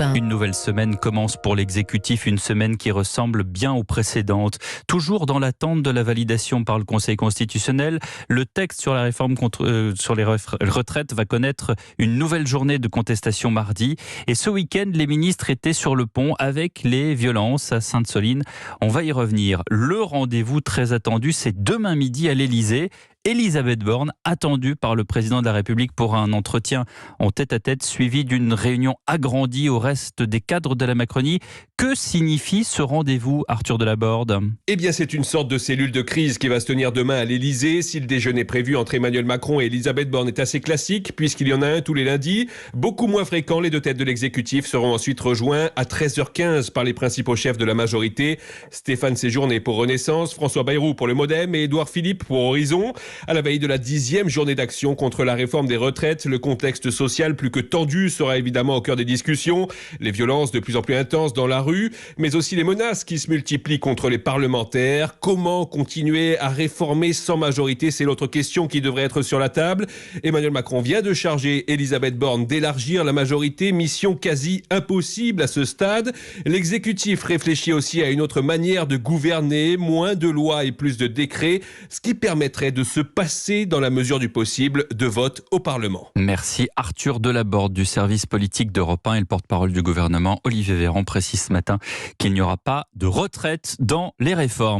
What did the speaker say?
Europe 1. Une nouvelle semaine commence pour l'exécutif, une semaine qui ressemble bien aux précédentes. Toujours dans l'attente de la validation par le Conseil constitutionnel, le texte sur la réforme sur les retraites va connaître une nouvelle journée de contestation mardi. Et ce week-end, les ministres étaient sur le pont avec les violences à Sainte-Soline. On va y revenir. Le rendez-vous très attendu, c'est demain midi à l'Élysée. Elisabeth Borne, attendue par le président de la République pour un entretien en tête-à-tête, suivi d'une réunion agrandie au reste des cadres de la Macronie. Que signifie ce rendez-vous, Arthur Delaborde ? Eh bien, c'est une sorte de cellule de crise qui va se tenir demain à l'Élysée. Si le déjeuner prévu entre Emmanuel Macron et Elisabeth Borne est assez classique, puisqu'il y en a un tous les lundis, beaucoup moins fréquent, les deux têtes de l'exécutif seront ensuite rejoints à 13h15 par les principaux chefs de la majorité. Stéphane Séjourné pour Renaissance, François Bayrou pour le Modem et Édouard Philippe pour Horizon. À la veille de la 10e journée d'action contre la réforme des retraites, le contexte social plus que tendu sera évidemment au cœur des discussions. Les violences de plus en plus intenses dans la rue, mais aussi les menaces qui se multiplient contre les parlementaires. Comment continuer à réformer sans majorité ? C'est l'autre question qui devrait être sur la table. Emmanuel Macron vient de charger Elisabeth Borne d'élargir la majorité, mission quasi impossible à ce stade. L'exécutif réfléchit aussi à une autre manière de gouverner, moins de lois et plus de décrets, ce qui permettrait de se passer dans la mesure du possible de vote au Parlement. Merci Arthur Delaborde du service politique d'Europe 1 et le porte-parole du gouvernement Olivier Véran précise ce matin qu'il n'y aura pas de retraite dans les réformes.